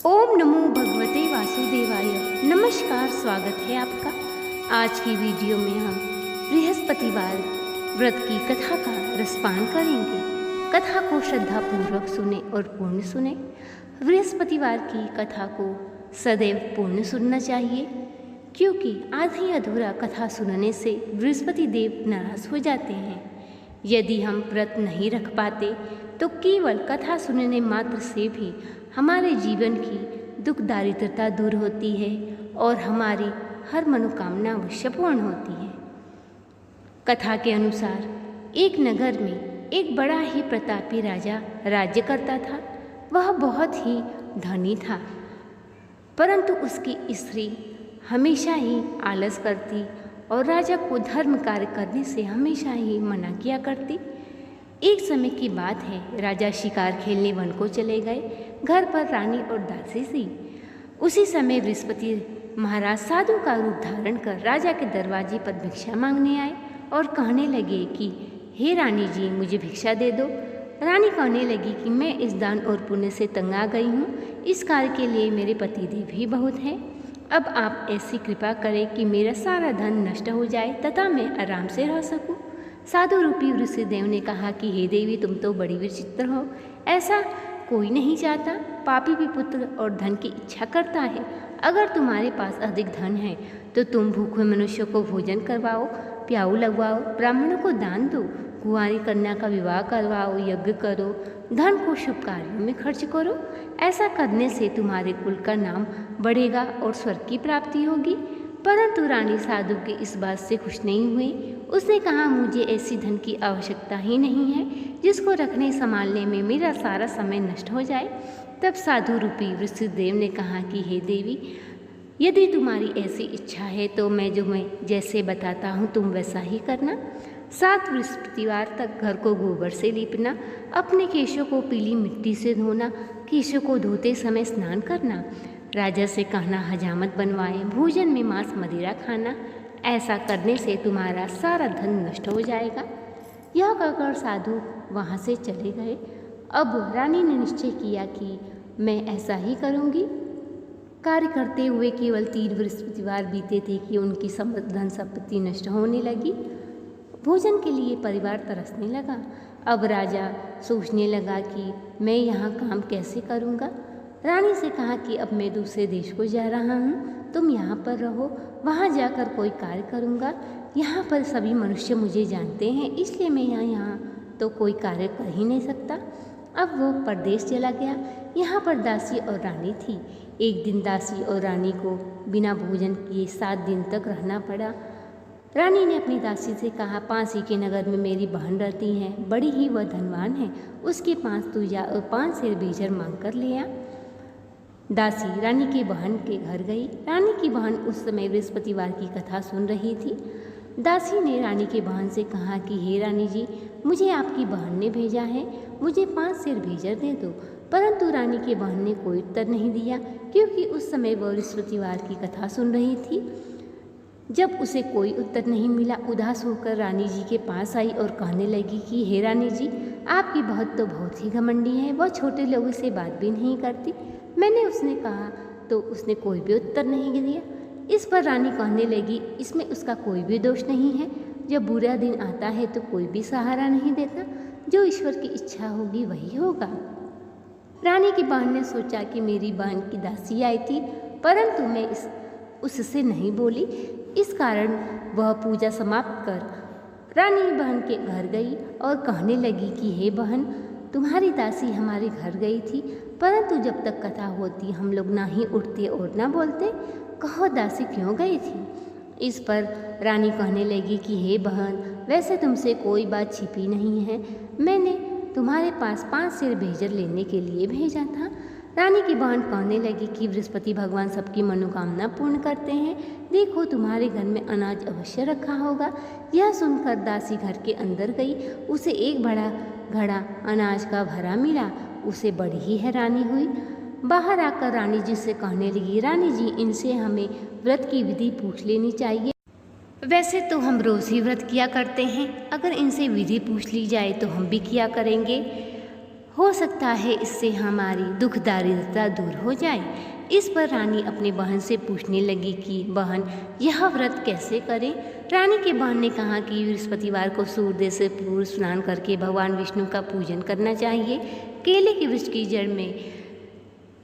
ओम नमो भगवते वासुदेवाय। नमस्कार, स्वागत है आपका। आज की वीडियो में हम बृहस्पतिवार व्रत की कथा का रसपान करेंगे। कथा को श्रद्धापूर्वक सुने और पूर्ण सुने। बृहस्पतिवार की कथा को सदैव पूर्ण सुनना चाहिए, क्योंकि आधी अधूरा कथा सुनने से बृहस्पति देव नाराज हो जाते हैं। यदि हम व्रत नहीं रख पाते तो केवल कथा सुनने मात्र से भी हमारे जीवन की दुख दारिद्रता दूर होती है और हमारी हर मनोकामना अवश्य पूर्ण होती है। कथा के अनुसार एक नगर में एक बड़ा ही प्रतापी राजा राज्य करता था। वह बहुत ही धनी था, परंतु उसकी स्त्री हमेशा ही आलस करती और राजा को धर्म कार्य करने से हमेशा ही मना किया करती। एक समय की बात है, राजा शिकार खेलने वन को चले गए। घर पर रानी और दासी थी। उसी समय बृहस्पति महाराज साधु का रूप धारण कर राजा के दरवाजे पर भिक्षा मांगने आए और कहने लगे कि हे रानी जी, मुझे भिक्षा दे दो। रानी कहने लगी कि मैं इस दान और पुण्य से तंग आ गई हूँ। इस कार्य के लिए मेरे पतिदेव भी बहुत हैं। अब आप ऐसी कृपा करें कि मेरा सारा धन नष्ट हो जाए तथा मैं आराम से रह सकूं। साधु रूपी ऋषिदेव ने कहा कि हे देवी, तुम तो बड़ी विचित्र हो। ऐसा कोई नहीं चाहता। पापी भी पुत्र और धन की इच्छा करता है। अगर तुम्हारे पास अधिक धन है तो तुम भूखे मनुष्यों को भोजन करवाओ, प्याऊ लगवाओ, ब्राह्मणों को दान दो, कुंवारी कन्या का विवाह करवाओ, यज्ञ करो, धन को शुभ कार्यों में खर्च करो। ऐसा करने से तुम्हारे कुल का नाम बढ़ेगा और स्वर्ग की प्राप्ति होगी। परंतु रानी साधु की इस बात से खुश नहीं हुई। उसने कहा, मुझे ऐसी धन की आवश्यकता ही नहीं है जिसको रखने संभालने में मेरा सारा समय नष्ट हो जाए। तब साधु रूपी ऋषिदेव ने कहा कि हे देवी, यदि तुम्हारी ऐसी इच्छा है तो मैं जैसे बताता हूँ तुम वैसा ही करना। 7 बृहस्पतिवार तक घर को गोबर से लीपना, अपने केशों को पीली मिट्टी से धोना, केशों को धोते समय स्नान करना, राजा से कहना हजामत बनवाए, भोजन में मांस मदिरा खाना। ऐसा करने से तुम्हारा सारा धन नष्ट हो जाएगा। यह कहकर साधु वहाँ से चले गए। अब रानी ने निश्चय किया कि मैं ऐसा ही करूँगी। कार्य करते हुए केवल 3 बृहस्पतिवार बीते थे कि उनकी धन संपत्ति नष्ट होने लगी। भोजन के लिए परिवार तरसने लगा। अब राजा सोचने लगा कि मैं यहाँ काम कैसे करूँगा। रानी से कहा कि अब मैं दूसरे देश को जा रहा हूँ, तुम यहाँ पर रहो, वहाँ जाकर कोई कार्य करूँगा। यहाँ पर सभी मनुष्य मुझे जानते हैं, इसलिए मैं यहाँ तो कोई कार्य कर ही नहीं सकता। अब वो परदेश चला गया। यहाँ पर दासी और रानी थी। एक दिन दासी और रानी को बिना भोजन किए 7 दिन तक रहना पड़ा। रानी ने अपनी दासी से कहा, पास ही के नगर में मेरी बहन रहती है, बड़ी ही वह धनवान है, उसके पास तू जा और 5 सेर भेजर मांग कर ले आ। दासी रानी की बहन के घर गई। रानी की बहन उस समय बृहस्पतिवार की कथा सुन रही थी। दासी ने रानी की बहन से कहा कि हे रानी जी, मुझे आपकी बहन ने भेजा है, मुझे 5 सेर भेजर दे दो। परंतु रानी की बहन ने कोई उत्तर नहीं दिया, क्योंकि उस समय वह बृहस्पतिवार की कथा सुन रही थी। जब उसे कोई उत्तर नहीं मिला, उदास होकर रानी जी के पास आई और कहने लगी कि हे रानी जी, आपकी बहन तो बहुत ही घमंडी है, वह छोटे लोगों से बात भी नहीं करती। मैंने उसने कहा तो उसने कोई भी उत्तर नहीं दिया। इस पर रानी कहने लगी, इसमें उसका कोई भी दोष नहीं है। जब बुरा दिन आता है तो कोई भी सहारा नहीं देता, जो ईश्वर की इच्छा होगी वही होगा। रानी की बहन ने सोचा कि मेरी बहन की दासी आई थी, परंतु मैं उससे नहीं बोली। इस कारण वह पूजा समाप्त कर रानी बहन के घर गई और कहने लगी कि हे बहन, तुम्हारी दासी हमारे घर गई थी, परंतु जब तक कथा होती हम लोग ना ही उठते और ना बोलते। कहो दासी क्यों गई थी? इस पर रानी कहने लगी कि हे बहन, वैसे तुमसे कोई बात छिपी नहीं है, मैंने तुम्हारे पास 5 सेर भेजर लेने के लिए भेजा था। रानी की बहन कहने लगी कि बृहस्पति भगवान सबकी मनोकामना पूर्ण करते हैं, देखो तुम्हारे घर में अनाज अवश्य रखा होगा। यह सुनकर दासी घर के अंदर गई। उसे एक बड़ा घड़ा अनाज का भरा मिला। उसे बड़ी ही हैरानी हुई। बाहर आकर रानी जी से कहने लगी, रानी जी, इनसे हमें व्रत की विधि पूछ लेनी चाहिए। वैसे तो हम रोज़ ही व्रत किया करते हैं, अगर इनसे विधि पूछ ली जाए तो हम भी किया करेंगे। हो सकता है इससे हमारी दुख दारिद्रता दूर हो जाए। इस पर रानी अपनी बहन से पूछने लगी कि बहन, यह व्रत कैसे करें। रानी के बहन ने कहा कि बृहस्पतिवार को सूर्योदय से पूर्व स्नान करके भगवान विष्णु का पूजन करना चाहिए। केले के वृक्ष की जड़ में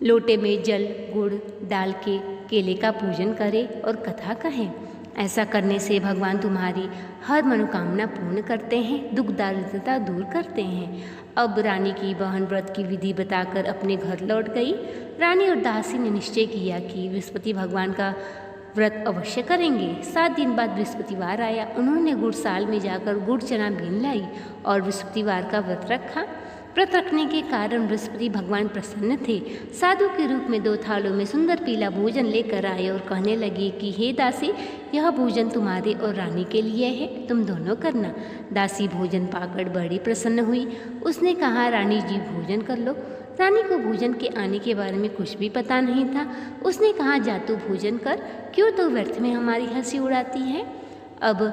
लोटे में जल गुड़ डाल के केले का पूजन करें और कथा कहें। ऐसा करने से भगवान तुम्हारी हर मनोकामना पूर्ण करते हैं, दुख दारिद्रता दूर करते हैं। अब रानी की बहन व्रत की विधि बताकर अपने घर लौट गई। रानी और दासी ने निश्चय किया कि बृहस्पति भगवान का व्रत अवश्य करेंगे। 7 दिन बाद बृहस्पतिवार आया। उन्होंने गुड़साल में जाकर गुड़ चना बीन लाई और बृहस्पतिवार का व्रत रखा। व्रत रखने के कारण बृहस्पति भगवान प्रसन्न थे। साधु के रूप में 2 थालों में सुंदर पीला भोजन लेकर आए और कहने लगे कि हे दासी, यह भोजन तुम्हारे और रानी के लिए है, तुम दोनों करना। दासी भोजन पाकर बड़ी प्रसन्न हुई। उसने कहा, रानी जी भोजन कर लो। रानी को भोजन के आने के बारे में कुछ भी पता नहीं था। उसने कहा, जा तू भोजन कर, क्यों तो व्यर्थ में हमारी हंसी उड़ाती है। अब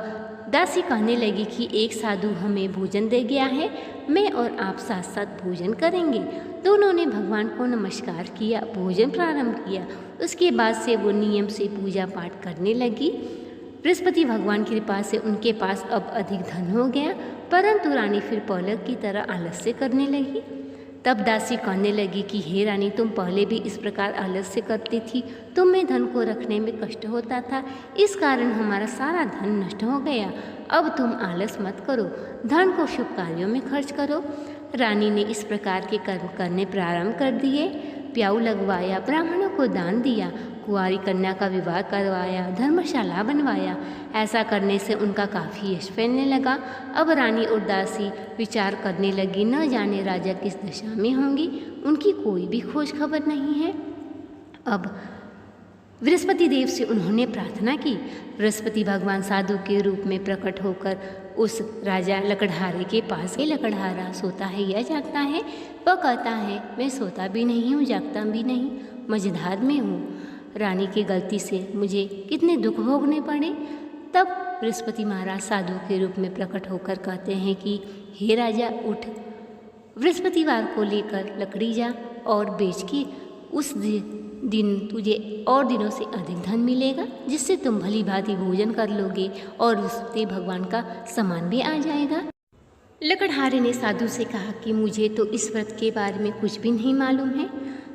दासी कहने लगी कि एक साधु हमें भोजन दे गया है, मैं और आप साथ साथ भोजन करेंगे। दोनों ने भगवान को नमस्कार किया, भोजन प्रारंभ किया। उसके बाद से वो नियम से पूजा पाठ करने लगी। बृहस्पति भगवान की कृपा से उनके पास अब अधिक धन हो गया, परंतु रानी फिर पहले की तरह आलस्य करने लगी। तब दासी कहने लगी कि हे रानी, तुम पहले भी इस प्रकार आलस्य करती थी, तुम्हें धन को रखने में कष्ट होता था, इस कारण हमारा सारा धन नष्ट हो गया। अब तुम आलस मत करो, धन को शुभ कार्यों में खर्च करो। रानी ने इस प्रकार के कर्म करने प्रारंभ कर दिए। प्याऊ लगवाया, ब्राह्मणों को दान दिया, कुंवारी कन्या का विवाह करवाया, धर्मशाला बनवाया। ऐसा करने से उनका काफ़ी यश फैलने लगा। अब रानी और दासी विचार करने लगी, न जाने राजा किस दशा में होंगी, उनकी कोई भी खोज खबर नहीं है। अब बृहस्पति देव से उन्होंने प्रार्थना की। बृहस्पति भगवान साधु के रूप में प्रकट होकर उस राजा लकड़हारे के पास, लकड़हारा सोता है या जागता है? वह कहता है, मैं सोता भी नहीं हूँ, जागता भी नहीं, मझधार में हूँ। रानी की गलती से मुझे कितने दुख भोगने पड़े। तब बृहस्पति महाराज साधु के रूप में प्रकट होकर कहते हैं कि हे राजा, उठ, बृहस्पतिवार को लेकर लकड़ी जा और बेच के उस दिन तुझे और दिनों से अधिक धन मिलेगा, जिससे तुम भली भांति भोजन कर लोगे और उससे भगवान का सम्मान भी आ जाएगा। लकड़हारे ने साधु से कहा कि मुझे तो इस व्रत के बारे में कुछ भी नहीं मालूम है।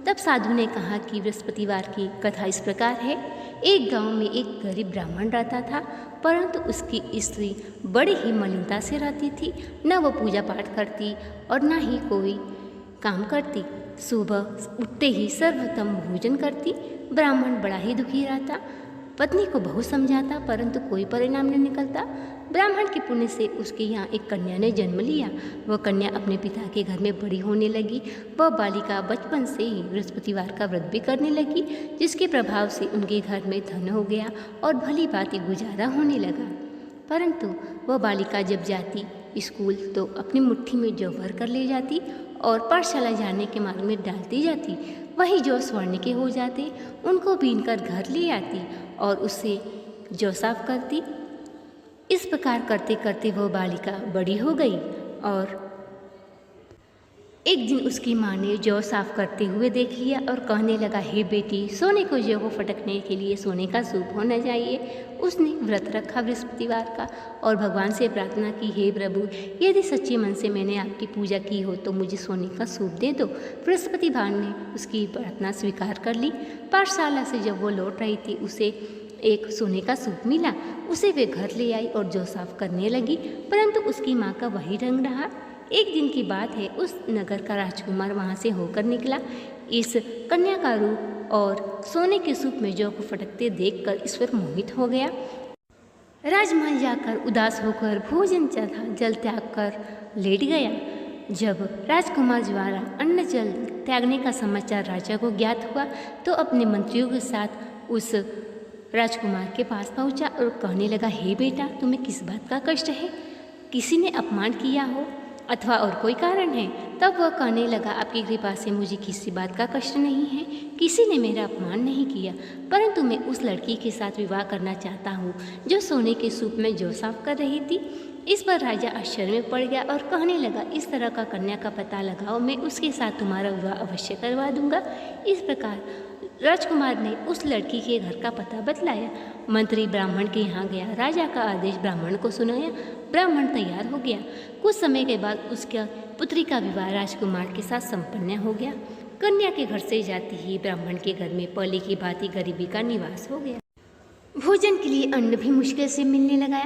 तब साधु ने कहा कि बृहस्पतिवार की कथा इस प्रकार है। एक गांव में एक गरीब ब्राह्मण रहता था, परंतु उसकी स्त्री बड़ी ही मलिनता से रहती थी। न वो पूजा पाठ करती और न ही कोई काम करती। सुबह उठते ही सर्वोत्तम भोजन करती। ब्राह्मण बड़ा ही दुखी रहता। पत्नी को बहुत समझाता, परंतु कोई परिणाम नहीं निकलता। ब्राह्मण के पुण्य से उसके यहाँ एक कन्या ने जन्म लिया। वह कन्या अपने पिता के घर में बड़ी होने लगी। वह बालिका बचपन से ही बृहस्पतिवार का व्रत भी करने लगी, जिसके प्रभाव से उनके घर में धन हो गया और भली भांति गुजारा होने लगा। परंतु वह बालिका जब जाती स्कूल तो अपनी मुट्ठी में जौ भर कर ले जाती और पाठशाला जाने के मार्ग में डालती जाती। वही जौ स्वर्ण के हो जाते, उनको बीनकर घर ले आती और उससे जौ साफ करती। इस प्रकार करते करते वह बालिका बड़ी हो गई और एक दिन उसकी माँ ने जौ साफ करते हुए देख लिया और कहने लगा, हे बेटी, सोने को जौ को फटकने के लिए सोने का सूप होना चाहिए। उसने व्रत रखा बृहस्पतिवार का और भगवान से प्रार्थना की, हे प्रभु, यदि सच्चे मन से मैंने आपकी पूजा की हो तो मुझे सोने का सूप दे दो। बृहस्पति भगवान ने उसकी प्रार्थना स्वीकार कर ली। पाठशाला से जब वो लौट रही थी, उसे एक सोने का सूप मिला। उसे वे घर ले आई और जौ साफ करने लगी, परंतु उसकी माँ का वही रंग रहा। एक दिन की बात है, उस नगर का राजकुमार वहाँ से होकर निकला। इस कन्या का रूप और सोने के सूप में जौ को फटकते देखकर ईश्वर मोहित हो गया। राजमहल जाकर उदास होकर भोजन जल त्याग कर लेट गया। जब राजकुमार द्वारा अन्न जल त्यागने का समाचार राजा को ज्ञात हुआ तो अपने मंत्रियों के साथ उस राजकुमार के पास पहुंचा और कहने लगा, हे बेटा, तुम्हें किस बात का कष्ट है? किसी ने अपमान किया हो अथवा और कोई कारण है? तब वह कहने लगा, आपकी कृपा से मुझे किसी बात का कष्ट नहीं है, किसी ने मेरा अपमान नहीं किया, परंतु मैं उस लड़की के साथ विवाह करना चाहता हूँ जो सोने के सूप में जौ साफ कर रही थी। इस पर राजा आश्चर्य में पड़ गया और कहने लगा, इस तरह का कन्या का पता लगाओ, मैं उसके साथ तुम्हारा विवाह अवश्य करवा दूंगा। इस प्रकार राजकुमार ने उस लड़की के घर का पता बतलाया। मंत्री ब्राह्मण के यहाँ गया, राजा का आदेश ब्राह्मण को सुनाया। ब्राह्मण तैयार हो गया। कुछ समय के बाद उसका पुत्री का विवाह राजकुमार के साथ संपन्न हो गया। कन्या के घर से जाती ही ब्राह्मण के घर में पहले की भांति गरीबी का निवास हो गया। भोजन के लिए अन्न भी मुश्किल से मिलने लगा।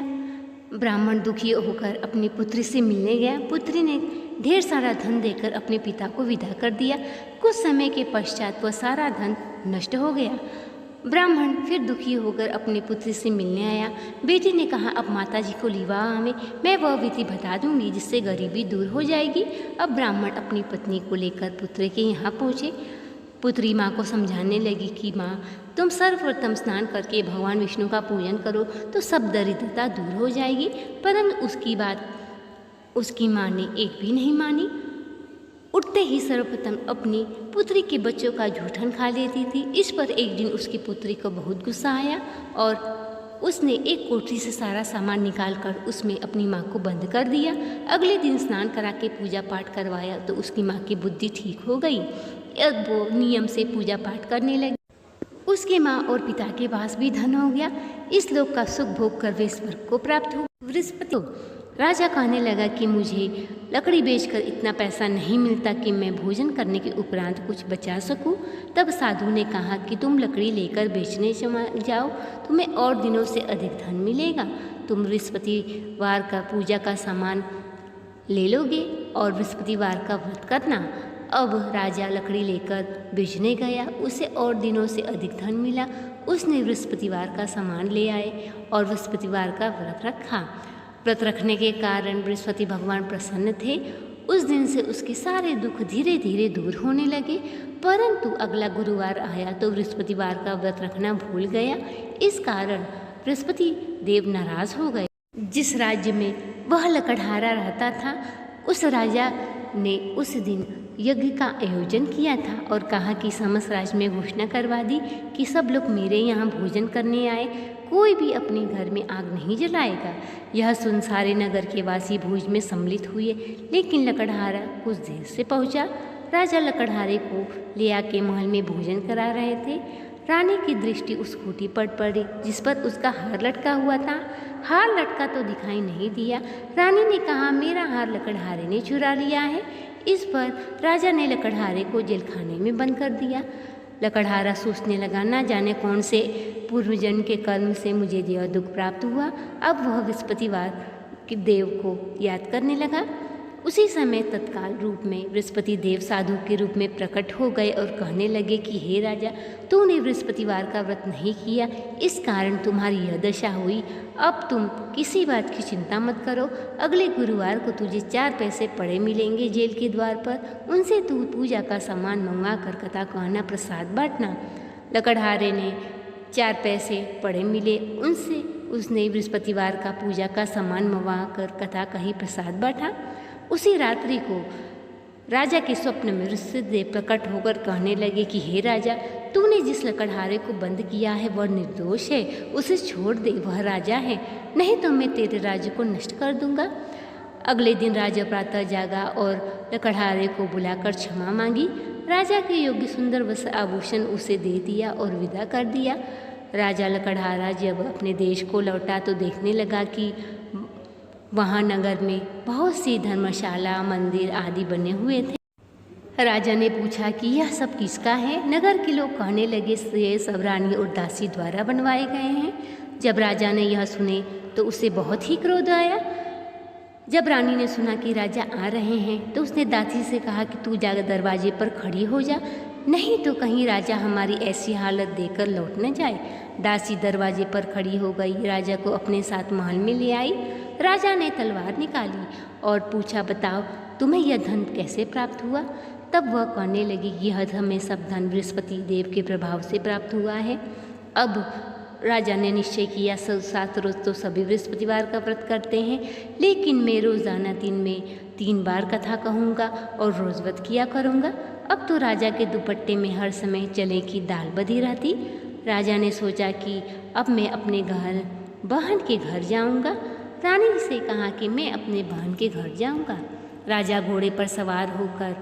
ब्राह्मण दुखी होकर अपनी पुत्री से मिलने गया। पुत्री ने ढेर सारा धन देकर अपने पिता को विदा कर दिया। कुछ समय के पश्चात वह सारा धन नष्ट हो गया। ब्राह्मण फिर दुखी होकर अपनी पुत्री से मिलने आया। बेटी ने कहा, अब माताजी को लिवा हमें, मैं वह विधि बता दूंगी जिससे गरीबी दूर हो जाएगी। अब ब्राह्मण अपनी पत्नी को लेकर पुत्री के यहाँ पहुँचे। पुत्री माँ को समझाने लगी कि माँ, तुम सर्वप्रथम स्नान करके भगवान विष्णु का पूजन करो तो सब दरिद्रता दूर हो जाएगी। परंतु उसकी बात उसकी माँ ने एक भी नहीं मानी। उठते ही सर्वप्रथम अपनी पुत्री के बच्चों का जूठन खा लेती थी। इस पर एक दिन उसकी पुत्री को बहुत गुस्सा आया और उसने एक कोठरी से सारा सामान निकालकर उसमें अपनी माँ को बंद कर दिया। अगले दिन स्नान करा के पूजा पाठ करवाया तो उसकी माँ की बुद्धि ठीक हो गई। अब वो नियम से पूजा पाठ करने लगी। उसके माँ और पिता के पास भी धन हो गया। इस लोक का सुख भोग कर वे स्वर्ग को प्राप्त हो। बृहस्पति राजा कहने लगा कि मुझे लकड़ी बेचकर इतना पैसा नहीं मिलता कि मैं भोजन करने के उपरांत कुछ बचा सकूं। तब साधु ने कहा कि तुम लकड़ी लेकर बेचने जाओ, तुम्हें और दिनों से अधिक धन मिलेगा। तुम बृहस्पतिवार का पूजा का सामान ले लोगे और बृहस्पतिवार का व्रत करना। अब राजा लकड़ी लेकर बेचने गया। उसे और दिनों से अधिक धन मिला। उसने बृहस्पतिवार का सामान ले आए और बृहस्पतिवार का व्रत रखा। व्रत रखने के कारण बृहस्पति भगवान प्रसन्न थे। उस दिन से उसके सारे दुख धीरे धीरे दूर होने लगे। परंतु अगला गुरुवार आया तो बृहस्पतिवार का व्रत रखना भूल गया। इस कारण बृहस्पति देव नाराज हो गए। जिस राज्य में वह लकड़हारा रहता था, उस राजा ने उस दिन यज्ञ का आयोजन किया था और कहा कि समस्त राज्य में घोषणा करवा दी कि सब लोग मेरे यहाँ भोजन करने आए, कोई भी अपने घर में आग नहीं जलाएगा। यह सुन सारे नगर के वासी भोज में सम्मिलित हुए, लेकिन लकड़हारा कुछ देर से पहुंचा। राजा लकड़हारे को ले आके महल में भोजन करा रहे थे। रानी की दृष्टि उस खूंटी पर पड़ी जिस पर उसका हार लटका हुआ था। हार लटका तो दिखाई नहीं दिया। रानी ने कहा, मेरा हार लकड़हारे ने चुरा लिया है। इस पर राजा ने लकड़हारे को जेलखाने में बंद कर दिया। लकड़हारा सोचने लगा, ना जाने कौन से पूर्वजन्म के कर्म से मुझे यह दुख प्राप्त हुआ। अब वह बृहस्पतिवार के देव को याद करने लगा। उसी समय तत्काल रूप में बृहस्पति देव साधु के रूप में प्रकट हो गए और कहने लगे कि हे राजा, तूने बृहस्पतिवार का व्रत नहीं किया, इस कारण तुम्हारी यह दशा हुई। अब तुम किसी बात की चिंता मत करो। अगले गुरुवार को तुझे 4 पैसे पड़े मिलेंगे जेल के द्वार पर। उनसे तू पूजा का सामान मंगवा कर कथा कहना, प्रसाद बांटना। लकड़हारे ने 4 पैसे पड़े मिले। उनसे उसने बृहस्पतिवार का पूजा का सामान मंगवा कर कथा कही, प्रसाद बांटा। उसी रात्रि को राजा के स्वप्न में ऋषिदेव प्रकट होकर कहने लगे कि हे राजा, तूने जिस लकड़हारे को बंद किया है वह निर्दोष है, उसे छोड़ दे, वह राजा है, नहीं तो मैं तेरे राज्य को नष्ट कर दूंगा। अगले दिन राजा प्रातः जागा और लकड़हारे को बुलाकर क्षमा मांगी। राजा के योग्य सुंदर वस्त्र आभूषण उसे दे दिया और विदा कर दिया। राजा लकड़हारा जब अपने देश को लौटा तो देखने लगा कि वहाँ नगर में बहुत सी धर्मशाला, मंदिर आदि बने हुए थे। राजा ने पूछा कि यह सब किसका है? नगर के लोग कहने लगे ये सब रानी और दासी द्वारा बनवाए गए हैं। जब राजा ने यह सुने तो उसे बहुत ही क्रोध आया। जब रानी ने सुना कि राजा आ रहे हैं तो उसने दासी से कहा कि तू जाकर दरवाजे पर खड़ी हो जा, नहीं तो कहीं राजा हमारी ऐसी हालत देखकर लौट न जाए। दासी दरवाजे पर खड़ी हो गई, राजा को अपने साथ महल में ले आई। राजा ने तलवार निकाली और पूछा, बताओ तुम्हें यह धन कैसे प्राप्त हुआ? तब वह कहने लगी, यह हमें सब धन बृहस्पति देव के प्रभाव से प्राप्त हुआ है। अब राजा ने निश्चय किया 7 रोज तो सभी बृहस्पतिवार का व्रत करते हैं, लेकिन मैं रोज़ाना दिन में 3 बार कथा कहूँगा और रोज़ व्रत किया करूँगा। अब तो राजा के दुपट्टे में हर समय चने की दाल बधी रहती। राजा ने सोचा कि अब मैं अपने घर बहन के घर जाऊँगा। रानी से कहा कि मैं अपने बहन के घर जाऊंगा। राजा घोड़े पर सवार होकर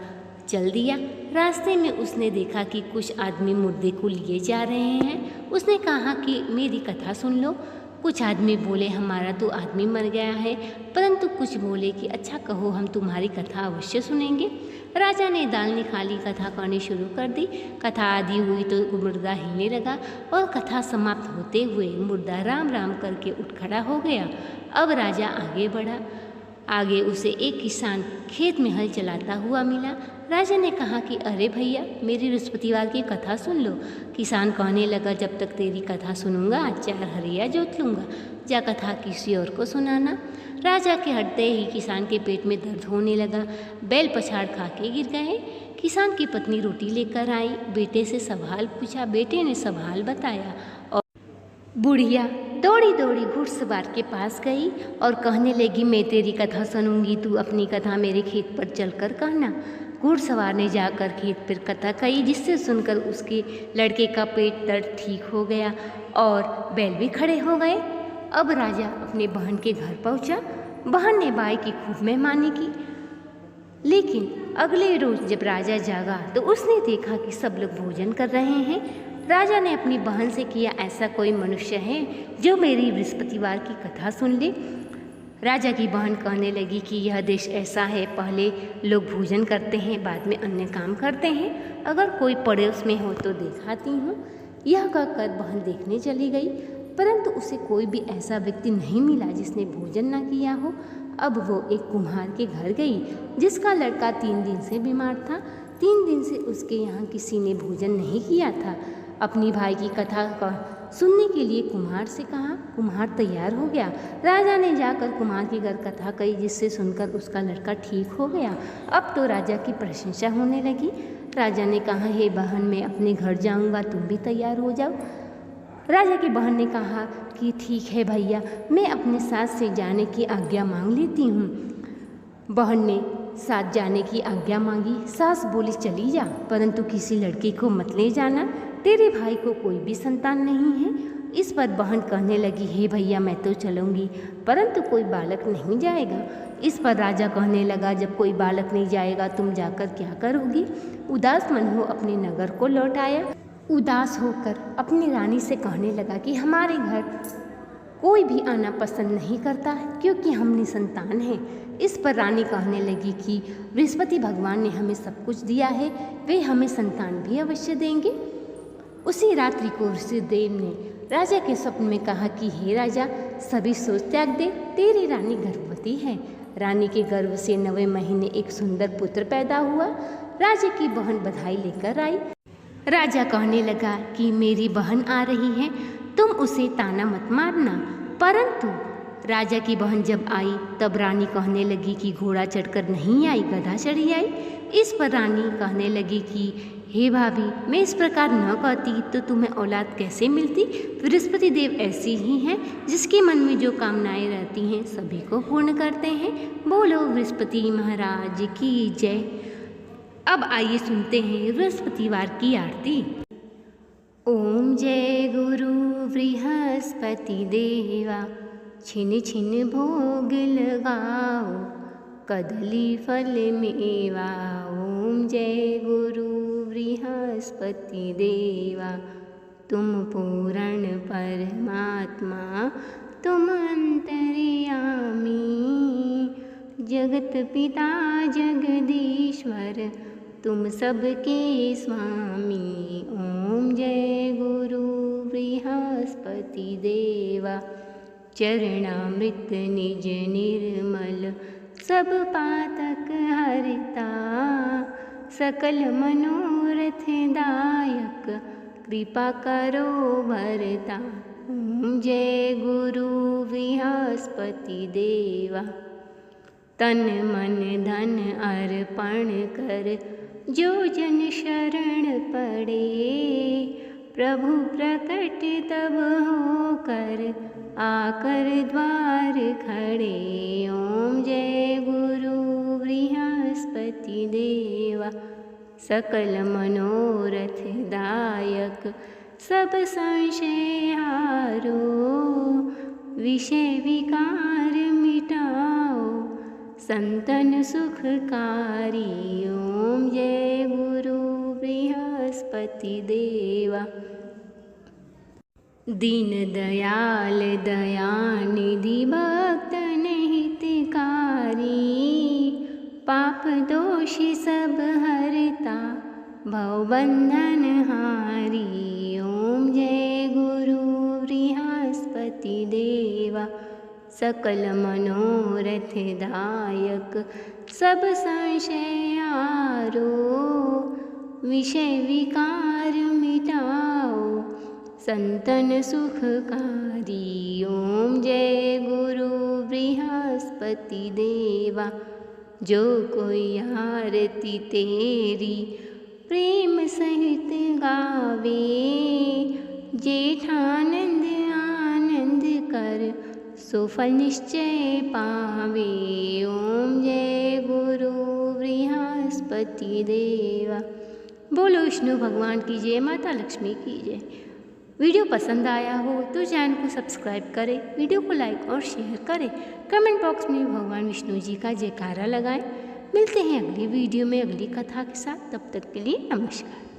चल दिया। रास्ते में उसने देखा कि कुछ आदमी मुर्दे को लिए जा रहे हैं। उसने कहा कि मेरी कथा सुन लो। कुछ आदमी बोले हमारा तो आदमी मर गया है, परंतु कुछ बोले कि अच्छा कहो, हम तुम्हारी कथा अवश्य सुनेंगे। राजा ने दाल निकाली, कथा करनी शुरू कर दी। कथा आधी हुई तो मुर्दा हिलने लगा और कथा समाप्त होते हुए मुर्दा राम राम करके उठ खड़ा हो गया। अब राजा आगे बढ़ा। आगे उसे एक किसान खेत में हल चलाता हुआ मिला। राजा ने कहा कि अरे भैया, मेरी बृहस्पतिवार की कथा सुन लो। किसान कहने लगा, जब तक तेरी कथा सुनूंगा 4 हरिया जोत लूँगा, जा कथा किसी और को सुनाना। राजा के हटते ही किसान के पेट में दर्द होने लगा। बैल पछाड़ खा के गिर गए। किसान की पत्नी रोटी लेकर आई, बेटे से सवाल पूछा। बेटे ने सवाल बताया और बुढ़िया दौड़ी दौड़ी घुड़सवार के पास गई और कहने लगी, मैं तेरी कथा सुनूंगी, तू अपनी कथा मेरे खेत पर चलकर कहना। घुड़सवार ने जाकर खेत पर कथा कही, जिससे सुनकर उसके लड़के का पेट दर्द ठीक हो गया और बैल भी खड़े हो गए। अब राजा अपने बहन के घर पहुंचा। बहन ने बाई की खूब मेहमानी की। लेकिन अगले रोज जब राजा जागा तो उसने देखा कि सब लोग भोजन कर रहे हैं। राजा ने अपनी बहन से किया, ऐसा कोई मनुष्य है जो मेरी बृहस्पतिवार की कथा सुन ले। राजा की बहन कहने लगी कि यह देश ऐसा है, पहले लोग भोजन करते हैं, बाद में अन्य काम करते हैं। अगर कोई पड़ोस में हो तो दिखाती हूँ। यह कहकर बहन देखने चली गई, परंतु उसे कोई भी ऐसा व्यक्ति नहीं मिला जिसने भोजन न किया हो। अब वो एक कुम्हार के घर गई, जिसका लड़का 3 दिन से बीमार था। 3 दिन से उसके यहाँ किसी ने भोजन नहीं किया था। अपनी भाई की कथा सुनने के लिए कुम्हार से कहा। कुम्हार तैयार हो गया। राजा ने जाकर कुम्हार के घर कथा कही, जिससे सुनकर उसका लड़का ठीक हो गया। अब तो राजा की प्रशंसा होने लगी। राजा ने कहा, हे बहन, मैं अपने घर जाऊंगा, तुम भी तैयार हो जाओ। राजा की बहन ने कहा कि ठीक है भैया, मैं अपने सास से जाने की आज्ञा मांग लेती हूँ। बहन ने साथ जाने की आज्ञा मांगी। सास बोली, चली जा, परंतु किसी लड़के को मत ले जाना, तेरे भाई को कोई भी संतान नहीं है। इस पर बहन कहने लगी, हे भैया, मैं तो चलूँगी, परंतु कोई बालक नहीं जाएगा। इस पर राजा कहने लगा, जब कोई बालक नहीं जाएगा तुम जाकर क्या करोगी। उदास मन हो अपने नगर को लौट आया। उदास होकर अपनी रानी से कहने लगा कि हमारे घर कोई भी आना पसंद नहीं करता, क्योंकि हम निसंतान हैं। इस पर रानी कहने लगी कि बृहस्पति भगवान ने हमें सब कुछ दिया है, वे हमें संतान भी अवश्य देंगे। उसी रात्रि को ऋषिदेव ने राजा के स्वप्न में कहा कि हे राजा, सभी सोच त्याग दे, तेरी रानी गर्भवती है। रानी के गर्भ से 9वें महीने एक सुंदर पुत्र पैदा हुआ। राजा की बहन बधाई लेकर आई। राजा कहने लगा कि मेरी बहन आ रही है, तुम उसे ताना मत मारना। परंतु राजा की बहन जब आई तब रानी कहने लगी कि घोड़ा चढ़कर नहीं आई, गधा चढ़ी आई। इस पर रानी कहने लगी कि हे भाभी, मैं इस प्रकार न कहती तो तुम्हें औलाद कैसे मिलती। बृहस्पति देव ऐसी ही हैं, जिसके मन में जो कामनाएं रहती हैं सभी को पूर्ण करते हैं। बोलो बृहस्पति महाराज की जय। अब आइए सुनते हैं बृहस्पतिवार की आरती। ओम जय गुरु बृहस्पति देवा, छिन छिन भोग लगाओ, कदली फल मेवा। ओम जय गुरु बृहस्पति देवा, तुम पूर्ण परमात्मा, तुम अंतर्यामी, जगत पिता जगदीश्वर, तुम सबके स्वामी। ओम जय गुरु बृहस्पति देवा, चरणामृत निज निर्मल, सब पातक हरता, सकल मनोरथ दायक, कृपा करो भरता। ओम जय गुरु बृहस्पति देवा, तन मन धन अर्पण कर, जो जन शरण पड़े, प्रभु प्रकट तब होकर, आकर द्वार खड़े। ओम जय गुरु बृहस्पति देवा, सकल मनोरथ दायक, सब संशय हारो, विषय विकार मिटाओ संतन सुखकारी। ओम जय गुरु बृहस्पति देवा। दीन दयाल दयानिधि भक्तन हितकारी। पाप दोषी सब हरता भवबंधन हारी। ओम जय गुरु बृहस्पति देवा। सकल मनोरथ दायक सब संशय हारो। विषय विकार मिटाओ संतन सुखकारी। ओम जय गुरु बृहस्पति देवा। जो कोई आरती तेरी प्रेम सहित गावे। जेठानंद आनंद कर सो फल निश्चय पावे। ओम जय गुरु बृहस्पति देवा। बोलो विष्णु भगवान की जय, माता लक्ष्मी की जय। वीडियो पसंद आया हो तो चैनल को सब्सक्राइब करें, वीडियो को लाइक और शेयर करें, कमेंट बॉक्स में भगवान विष्णु जी का जयकारा लगाएं। मिलते हैं अगली वीडियो में अगली कथा के साथ, तब तक के लिए नमस्कार।